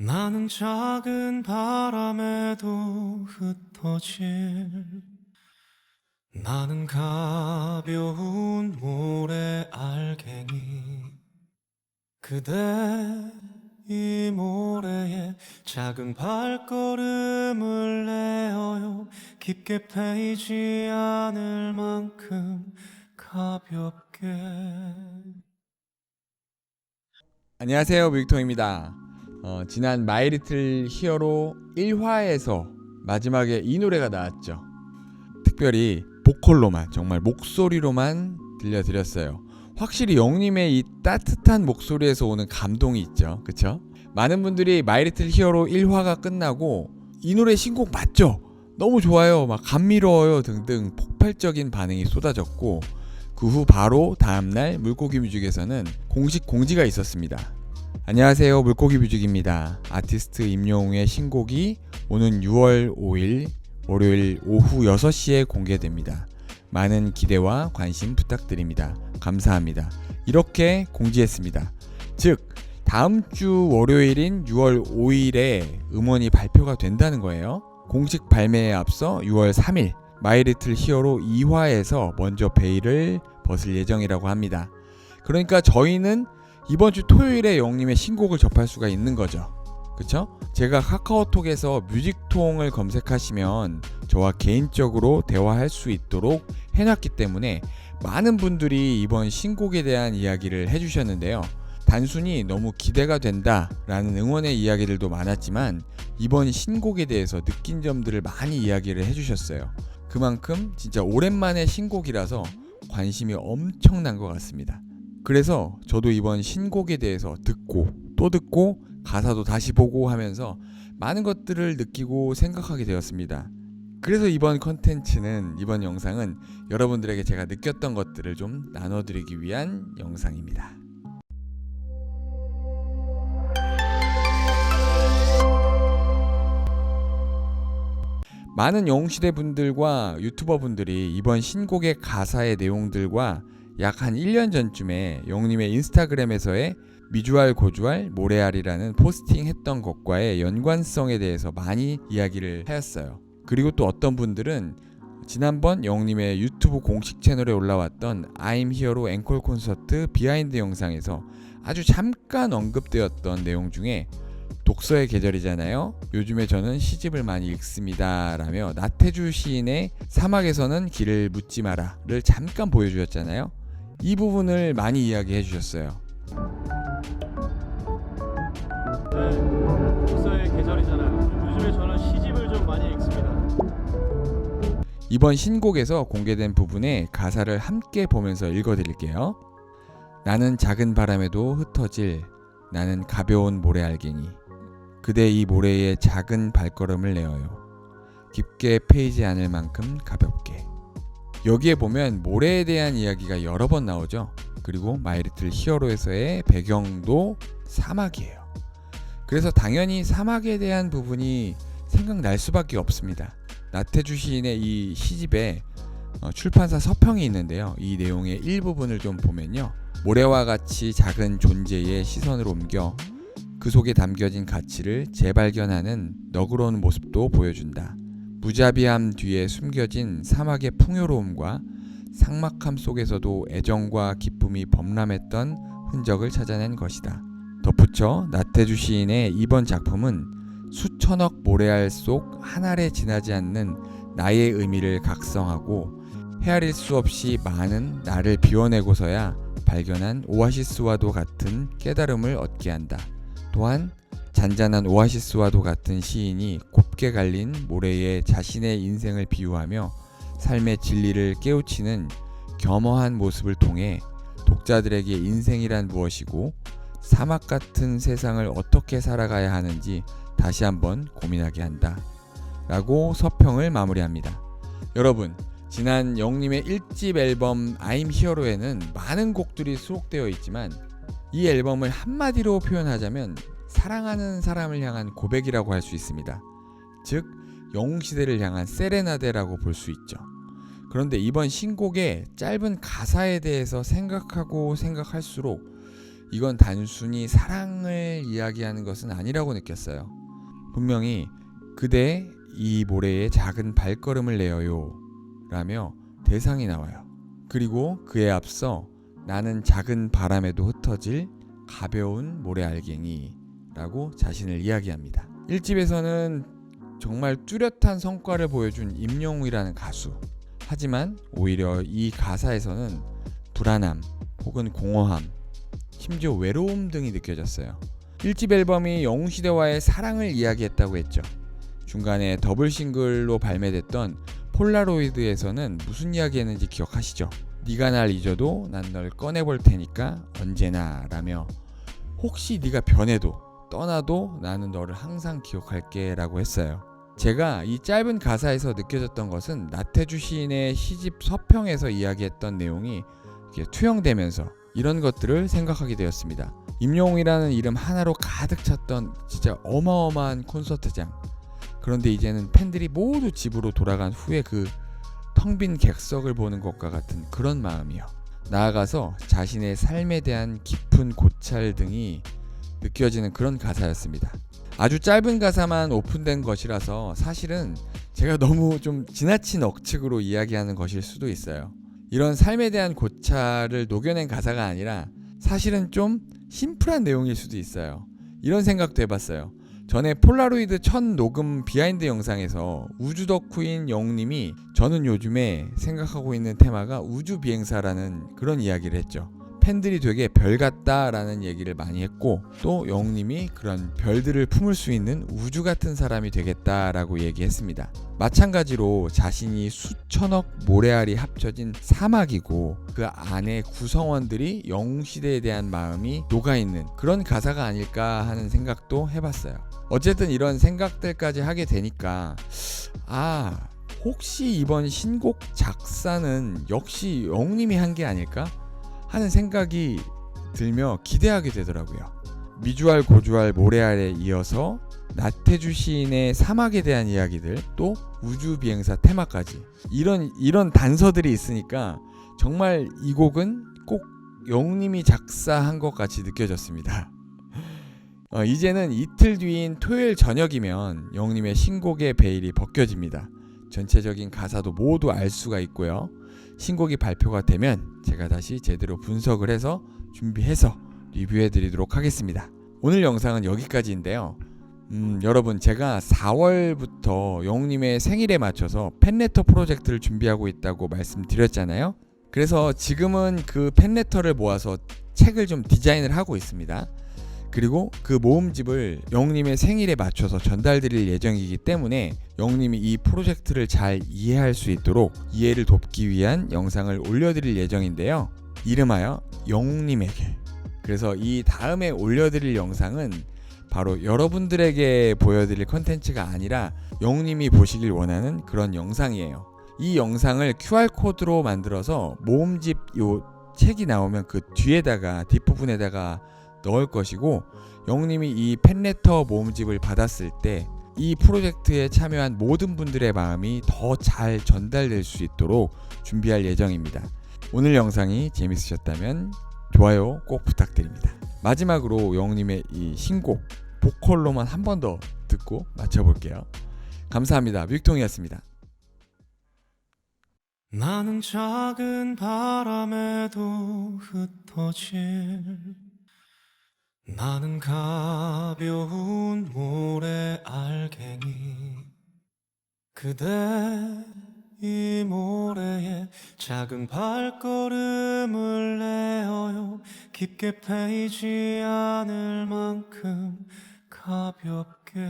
나는 작은 바람에도 흩어질 나는 가벼운 모래 알갱이 그대 이 모래에 작은 발걸음을 내어요 깊게 패이지 않을 만큼 가볍게. 안녕하세요, 뮤직통입니다. 지난 마이리틀 히어로 1화에서 마지막에 이 노래가 나왔죠. 특별히 보컬로만, 정말 목소리로만 들려드렸어요. 확실히 영님의 이 따뜻한 목소리에서 오는 감동이 있죠, 그쵸? 많은 분들이 마이리틀 히어로 1화가 끝나고 이 노래 신곡 맞죠? 너무 좋아요, 막 감미로워요 등등 폭발적인 반응이 쏟아졌고, 그 후 바로 다음날 물고기 뮤직에서는 공식 공지가 있었습니다. 안녕하세요, 물고기 뮤직입니다. 아티스트 임영웅의 신곡이 오는 6월 5일 월요일 오후 6시에 공개됩니다. 많은 기대와 관심 부탁드립니다. 감사합니다. 이렇게 공지했습니다. 즉 다음 주 월요일인 6월 5일에 음원이 발표가 된다는 거예요. 공식 발매에 앞서 6월 3일 마이리틀 히어로 2화에서 먼저 베일을 벗을 예정이라고 합니다. 그러니까 저희는 이번 주 토요일에 영님의 신곡을 접할 수가 있는 거죠. 그쵸? 제가 카카오톡에서 뮤직통을 검색하시면 저와 개인적으로 대화할 수 있도록 해놨기 때문에 많은 분들이 이번 신곡에 대한 이야기를 해주셨는데요. 단순히 너무 기대가 된다 라는 응원의 이야기들도 많았지만 이번 신곡에 대해서 느낀 점들을 많이 이야기를 해주셨어요. 그만큼 진짜 오랜만에 신곡이라서 관심이 엄청난 것 같습니다. 그래서 저도 이번 신곡에 대해서 듣고 또 듣고 가사도 다시 보고 하면서 많은 것들을 느끼고 생각하게 되었습니다. 그래서 이번 컨텐츠는, 이번 영상은 여러분들에게 제가 느꼈던 것들을 좀 나눠드리기 위한 영상입니다. 많은 영웅시대 분들과 유튜버 분들이 이번 신곡의 가사의 내용들과 약 한 1년 전쯤에 영웅님의 인스타그램에서의 미주알 고주알 모래알이라는 포스팅 했던 것과의 연관성에 대해서 많이 이야기를 하였어요. 그리고 또 어떤 분들은 지난번 영웅님의 유튜브 공식 채널에 올라왔던 I'm Hero 앵콜 콘서트 비하인드 영상에서 아주 잠깐 언급되었던 내용 중에 독서의 계절이잖아요. 요즘에 저는 시집을 많이 읽습니다 라며 나태주 시인의 사막에서는 길을 묻지 마라를 잠깐 보여주었잖아요. 이 부분을 많이 이야기해 주셨어요. 네, 독서의 계절이잖아요. 요즘에 저는 시집을 좀 많이 읽습니다. 이번 신곡에서 공개된 부분의 가사를 함께 보면서 읽어드릴게요. 나는 작은 바람에도 흩어질 나는 가벼운 모래알갱이 그대 이 모래에 작은 발걸음을 내어요. 깊게 패이지 않을 만큼 가볍게. 여기에 보면 모래에 대한 이야기가 여러 번 나오죠. 그리고 마이리틀 히어로에서의 배경도 사막이에요. 그래서 당연히 사막에 대한 부분이 생각날 수밖에 없습니다. 나태주 시인의 이 시집에 출판사 서평이 있는데요. 이 내용의 일부분을 좀 보면요. 모래와 같이 작은 존재의 시선을 옮겨 그 속에 담겨진 가치를 재발견하는 너그러운 모습도 보여준다. 무자비함 뒤에 숨겨진 사막의 풍요로움과 삭막함 속에서도 애정과 기쁨이 범람했던 흔적을 찾아낸 것이다. 덧붙여 나태주 시인의 이번 작품은 수천억 모래알 속 한 알에 지나지 않는 나의 의미를 각성하고 헤아릴 수 없이 많은 나를 비워내고서야 발견한 오아시스와도 같은 깨달음을 얻게 한다. 또한 잔잔한 오아시스와도 같은 시인이 곱게 갈린 모래에 자신의 인생을 비유하며 삶의 진리를 깨우치는 겸허한 모습을 통해 독자들에게 인생이란 무엇이고 사막 같은 세상을 어떻게 살아가야 하는지 다시 한번 고민하게 한다 라고 서평을 마무리합니다. 여러분, 지난 영님의 1집 앨범 I'm Hero에는 많은 곡들이 수록되어 있지만 이 앨범을 한마디로 표현하자면 사랑하는 사람을 향한 고백이라고 할 수 있습니다. 즉 영웅시대를 향한 세레나데라고 볼 수 있죠. 그런데 이번 신곡의 짧은 가사에 대해서 생각하고 생각할수록 이건 단순히 사랑을 이야기하는 것은 아니라고 느꼈어요. 분명히 그대 이 모래에 작은 발걸음을 내어요 라며 대상이 나와요. 그리고 그에 앞서 나는 작은 바람에도 흩어질 가벼운 모래알갱이 라고 자신을 이야기합니다. 1집에서는 정말 뚜렷한 성과를 보여준 임영웅이라는 가수. 하지만 오히려 이 가사에서는 불안함 혹은 공허함, 심지어 외로움 등이 느껴졌어요. 1집 앨범이 영웅시대와의 사랑을 이야기했다고 했죠. 중간에 더블 싱글로 발매됐던 폴라로이드에서는 무슨 이야기했는지 기억하시죠? 네가 날 잊어도 난 널 꺼내볼 테니까 언제나 라며 혹시 네가 변해도 떠나도 나는 너를 항상 기억할게 라고 했어요. 제가 이 짧은 가사에서 느껴졌던 것은 나태주 시인의 시집 서평에서 이야기했던 내용이 이렇게 투영되면서 이런 것들을 생각하게 되었습니다. 임영웅이라는 이름 하나로 가득 찼던 진짜 어마어마한 콘서트장. 그런데 이제는 팬들이 모두 집으로 돌아간 후에 그 텅 빈 객석을 보는 것과 같은 그런 마음이요. 나아가서 자신의 삶에 대한 깊은 고찰 등이 느껴지는 그런 가사였습니다. 아주 짧은 가사만 오픈된 것이라서 사실은 제가 너무 좀 지나친 억측으로 이야기하는 것일 수도 있어요. 이런 삶에 대한 고찰을 녹여낸 가사가 아니라 사실은 좀 심플한 내용일 수도 있어요. 이런 생각도 해봤어요. 전에 폴라로이드 첫 녹음 비하인드 영상에서 우주 덕후인 영웅님이 저는 요즘에 생각하고 있는 테마가 우주 비행사라는 그런 이야기를 했죠. 팬들이 되게 별 같다라는 얘기를 많이 했고 또 영웅님이 그런 별들을 품을 수 있는 우주 같은 사람이 되겠다라고 얘기했습니다. 마찬가지로 자신이 수천억 모래알이 합쳐진 사막이고 그 안에 구성원들이 영웅시대에 대한 마음이 녹아있는 그런 가사가 아닐까 하는 생각도 해봤어요. 어쨌든 이런 생각들까지 하게 되니까 혹시 이번 신곡 작사는 역시 영웅님이 한 게 아닐까 하는 생각이 들며 기대하게 되더라고요. 미주알 고주알 모래알에 이어서 나태주 시인의 사막에 대한 이야기들 또 우주 비행사 테마까지 이런 단서들이 있으니까 정말 이 곡은 꼭 영웅님이 작사한 것 같이 느껴졌습니다. 이제는 이틀 뒤인 토요일 저녁이면 영웅님의 신곡의 베일이 벗겨집니다. 전체적인 가사도 모두 알 수가 있고요. 신곡이 발표가 되면 제가 다시 제대로 분석을 해서 준비해서 리뷰해 드리도록 하겠습니다. 오늘 영상은 여기까지인데요. 여러분 제가 4월부터 영웅님의 생일에 맞춰서 팬레터 프로젝트를 준비하고 있다고 말씀드렸잖아요. 그래서 지금은 그 팬레터를 모아서 책을 좀 디자인을 하고 있습니다. 그리고 그 모음집을 영웅님의 생일에 맞춰서 전달드릴 예정이기 때문에 영웅님이 이 프로젝트를 잘 이해할 수 있도록 이해를 돕기 위한 영상을 올려드릴 예정인데요. 이름하여 영웅님에게. 그래서 이 다음에 올려드릴 영상은 바로 여러분들에게 보여드릴 컨텐츠가 아니라 영웅님이 보시길 원하는 그런 영상이에요. 이 영상을 QR코드로 만들어서 모음집 요 책이 나오면 그 뒤에다가 뒷부분에다가 넣을 것이고 영웅님이 이 팬레터 모음집을 받았을 때 이 프로젝트에 참여한 모든 분들의 마음이 더 잘 전달될 수 있도록 준비할 예정입니다. 오늘 영상이 재밌으셨다면 좋아요 꼭 부탁드립니다. 마지막으로 영웅님의 이 신곡 보컬로만 한 번 더 듣고 마쳐볼게요. 감사합니다. 뮤직통이었습니다. 나는 작은 바람에도 흩어질 나는 가벼운 모래알갱이 그대 이 모래에 작은 발걸음을 내어요 깊게 패이지 않을 만큼 가볍게